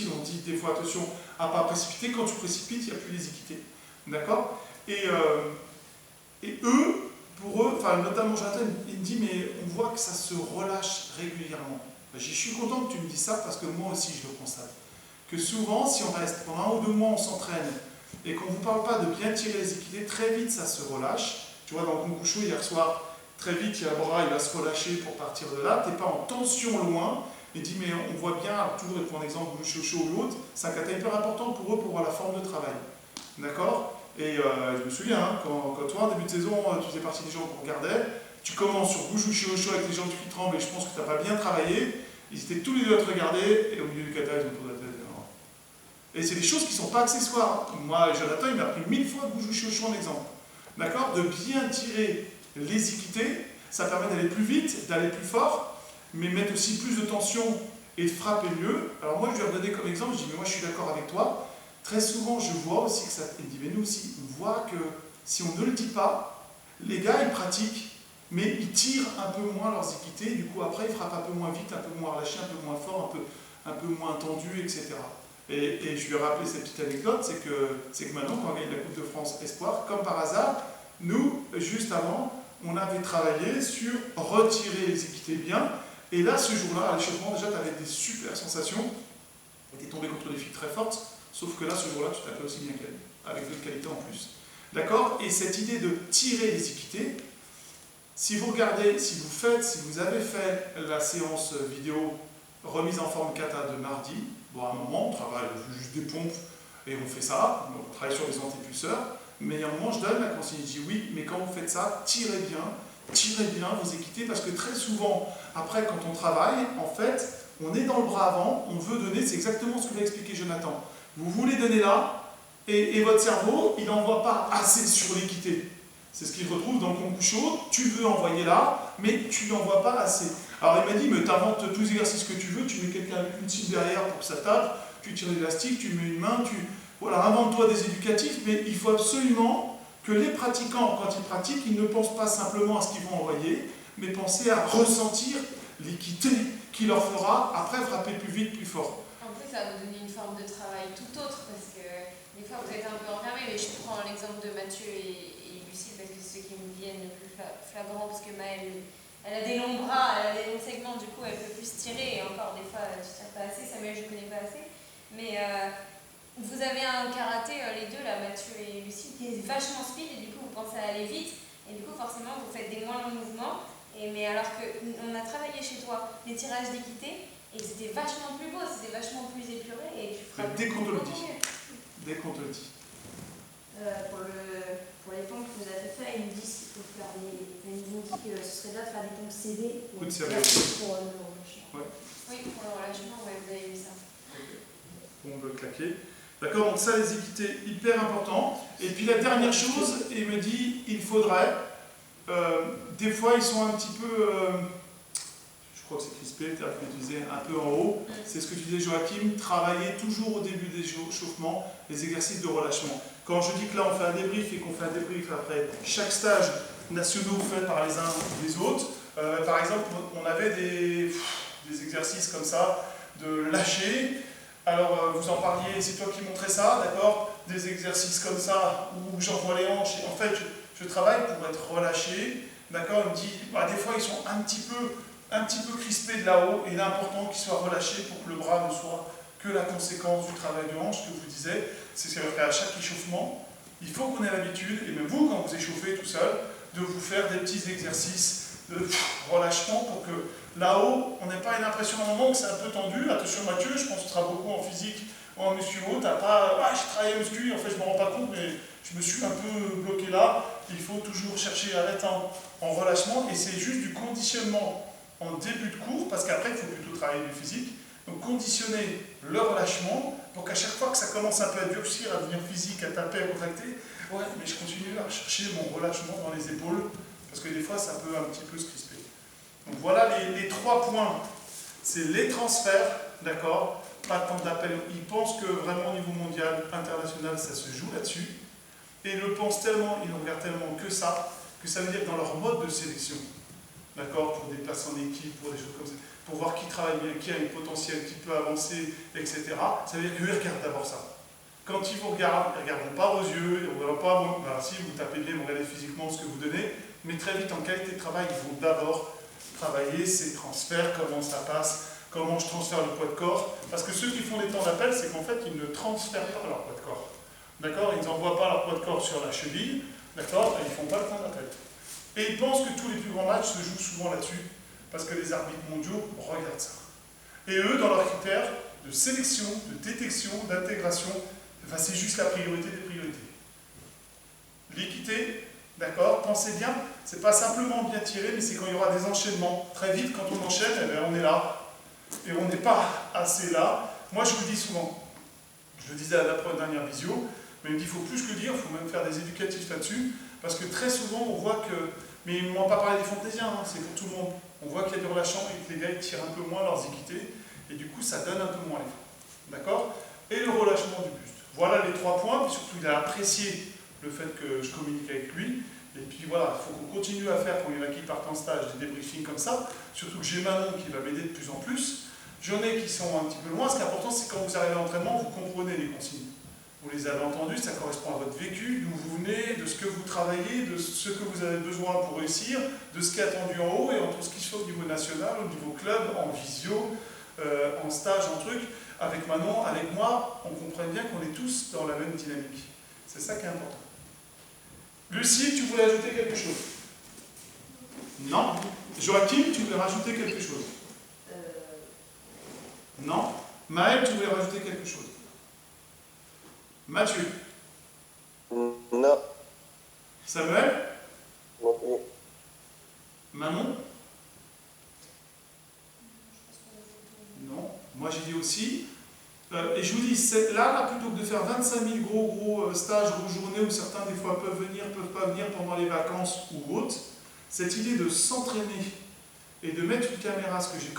On dit des fois attention à ne pas précipiter. Quand tu précipites, il n'y a plus d'équité. D'accord? Et eux, pour eux, enfin notamment Jonathan, il me dit mais on voit que ça se relâche régulièrement. Je suis content que tu me dises ça parce que moi aussi je le constate. Que souvent, si on reste pendant 1 ou 2 mois, on s'entraîne et qu'on ne vous parle pas de bien tirer les équités, très vite ça se relâche. Tu vois, dans le Konkusho hier soir, très vite, il y a le bras, il va se relâcher pour partir de là. Tu n'es pas en tension loin. Il dit, mais on voit bien, toujours, pour un exemple, Shosho ou l'autre, c'est un kata hyper important pour eux pour voir la forme de travail. D'accord? Et je me souviens, hein, quand toi, en début de saison, tu faisais partie des gens qu'on regardait, tu commences sur Bushu Shosho avec les jambes qui tremblent et je pense que tu n'as pas bien travaillé. Ils étaient tous les deux à te regarder et au milieu du kata, ils ont posé la tête. Et c'est des choses qui ne sont pas accessoires. Moi, Jonathan, il m'a pris 1000 fois Bushu Shosho en exemple. D'accord? De bien tirer les équités, ça permet d'aller plus vite, d'aller plus fort, mais mettre aussi plus de tension et de frapper mieux. Alors moi, je lui ai redonné comme exemple, je dis, mais moi je suis d'accord avec toi. Très souvent, je vois aussi que ça, il dit, mais nous aussi, on voit que si on ne le dit pas, les gars, ils pratiquent, mais ils tirent un peu moins leurs équités, du coup après, ils frappent un peu moins vite, un peu moins relâché, un peu moins fort, un peu moins tendu, etc. Et je lui ai rappelé cette petite anecdote, c'est que maintenant, quand on gagne la Coupe de France Espoir, comme par hasard, nous, juste avant, on avait travaillé sur retirer les équités bien. Et là, ce jour-là, à l'échauffement, déjà, tu avais des super sensations. Tu étais tombé contre des filles très fortes, sauf que là, ce jour-là, tu tapais aussi bien qu'elle, avec d'autres qualités en plus. D'accord? Et cette idée de tirer les équités, si vous regardez, si vous avez fait la séance vidéo remise en forme kata de mardi, bon, à un moment, on travaille juste des pompes et on fait ça, on travaille sur les antépulseurs, mais à un moment, je donne la consigne, je dis oui, mais quand vous faites ça, tirez bien vos équités, parce que très souvent, après, quand on travaille, en fait, on est dans le bras avant, on veut donner, c'est exactement ce que va expliquer Jonathan. Vous voulez donner là, et votre cerveau, il n'envoie pas assez sur l'équité. C'est ce qu'il retrouve dans le Konkusho, tu veux envoyer là, mais tu n'envoies pas assez. Alors il m'a dit, mais tu inventes tous les exercices que tu veux, tu mets quelqu'un avec une cible derrière pour que ça tape, tu tires l'élastique, tu mets une main, voilà, invente-toi des éducatifs, mais il faut absolument que les pratiquants, quand ils pratiquent, ils ne pensent pas simplement à ce qu'ils vont envoyer, mais penser à ressentir l'équité qui leur fera après frapper plus vite, plus fort. En plus, ça va vous donner une forme de travail tout autre, parce que des fois vous êtes un peu enfermé, mais je prends l'exemple de Mathieu et Lucille, parce que c'est ceux qui me viennent le plus flagrant, parce que Maëlle, elle a des longs bras, elle a des longs segments, du coup elle peut plus se tirer, et encore des fois tu tires pas assez, Samuel je connais pas assez, mais vous avez un karaté, les deux là, Mathieu et Lucille, qui est vachement speed, et du coup vous pensez à aller vite, et du coup forcément vous faites des moins longs mouvements, mais alors qu'on a travaillé chez toi les tirages d'équité, et c'était vachement plus beau, c'était vachement plus épuré, et tu frappes dès qu'on te le beaucoup dit. mieux. Dès qu'on te le dit. Pour les pompes que vous avez fait, ils me disent qu'il faut faire ils nous ont dit que ce serait bien de faire des pompes CD Coup de série. pour le relâchement. Ouais. Oui, pour le relâchement, ouais, vous avez vu ça. On veut claquer. D'accord, donc ça, les équités, hyper important. Et puis la dernière chose, il me dit, il faudrait, des fois ils sont un petit peu, je crois que c'est crispé, le terme que tu disais, un peu en haut. C'est ce que tu disais Joachim, travailler toujours au début des échauffements les exercices de relâchement. Quand je dis que là on fait un débrief et qu'on fait un débrief après chaque stage nationaux fait par les uns ou les autres, par exemple on avait des exercices comme ça, de lâcher. Alors, vous en parliez, c'est toi qui montrais ça, d'accord? Des exercices comme ça, où j'envoie les hanches, et en fait, je travaille pour être relâché, d'accord? Il me dit, bah, des fois, ils sont un petit peu crispés de là-haut, et il est important qu'ils soient relâchés pour que le bras ne soit que la conséquence du travail de hanche que je vous disais. C'est qu'à chaque échauffement, il faut qu'on ait l'habitude, et même vous, quand vous échauffez tout seul, de vous faire des petits exercices de relâchement pour que là-haut, on n'ait pas une impression à un moment que c'est un peu tendu. Attention Mathieu, je pense que tu seras beaucoup en physique ou en musculo. T'as pas, ah, j'ai travaillé en muscu, en fait je ne me rends pas compte, mais je me suis un peu bloqué là. Il faut toujours chercher à être en relâchement, et c'est juste du conditionnement en début de cours, parce qu'après il faut plutôt travailler du physique. Donc conditionner le relâchement pour qu'à chaque fois que ça commence un peu à durcir, à devenir physique, à taper, à contracter, ouais, mais je continue à chercher mon relâchement dans les épaules, parce que des fois ça peut un petit peu se crisper. Donc voilà les 3 points. C'est les transferts, d'accord? Pas de temps d'appel. Ils pensent que vraiment au niveau mondial, international, ça se joue là-dessus. Et ils le pensent tellement, ils ne regardent tellement que ça veut dire que dans leur mode de sélection, d'accord, pour des personnes d'équipe, pour des choses comme ça, pour voir qui travaille bien, qui a un potentiel, qui peut avancer, etc. Ça veut dire qu'eux, ils regardent d'abord ça. Quand ils vous regardent, ils ne regarderont pas vos yeux, ils ne regardent pas vos... Ben, si, vous tapez bien, vous regardez physiquement ce que vous donnez, mais très vite, en qualité de travail, ils vont d'abord travailler ces transferts, comment ça passe, comment je transfère le poids de corps. Parce que ceux qui font les temps d'appel, c'est qu'en fait, ils ne transfèrent pas leur poids de corps. D'accord? Ils n'envoient pas leur poids de corps sur la cheville, d'accord? Et ils ne font pas le temps d'appel. Et ils pensent que tous les plus grands matchs se jouent souvent là-dessus, parce que les arbitres mondiaux regardent ça. Et eux, dans leurs critères de sélection, de détection, d'intégration, enfin, c'est juste la priorité des priorités. L'équité, d'accord, pensez bien, c'est pas simplement bien tiré, mais c'est quand il y aura des enchaînements. Très vite, quand on enchaîne, eh bien, on est là. Et on n'est pas assez là. Moi, je vous le dis souvent, je le disais à la dernière visio, mais il me dit, il faut plus que le dire, il faut même faire des éducatifs là-dessus, parce que très souvent, on voit que, mais ils ne m'ont pas parlé des fantaisiens, hein, c'est pour tout le monde. On voit qu'il y a du relâchement et que les gars ils tirent un peu moins leurs équités, et du coup, ça donne un peu moins l'effort. D'accord? Et le relâchement du buste. Voilà les 3 points, puis surtout, il a apprécié le fait que je communique avec lui. Et puis voilà, il faut qu'on continue à faire pour les qui partent en stage des débriefings comme ça. Surtout que j'ai Manon qui va m'aider de plus en plus. J'en ai qui sont un petit peu loin. Ce qui est important, c'est quand vous arrivez à l'entraînement, vous comprenez les consignes. Vous les avez entendues, ça correspond à votre vécu, d'où vous venez, de ce que vous travaillez, de ce que vous avez besoin pour réussir, de ce qui est attendu en haut et entre ce qui se fait au niveau national, au niveau club, en visio, en stage, en truc. Avec Manon, avec moi, on comprend bien qu'on est tous dans la même dynamique. C'est ça qui est important. Lucie, tu voulais ajouter quelque chose? Non. Joachim, tu voulais rajouter quelque chose? Non. Maël, tu voulais rajouter quelque chose? Mathieu? Non. Samuel? Non. Manon? Non. Moi j'ai dit aussi. Et je vous dis, là, plutôt que de faire 25 000 gros stages, grosses journées où certains des fois peuvent venir, peuvent pas venir pendant les vacances ou autres, cette idée de s'entraîner et de mettre une caméra, ce que j'ai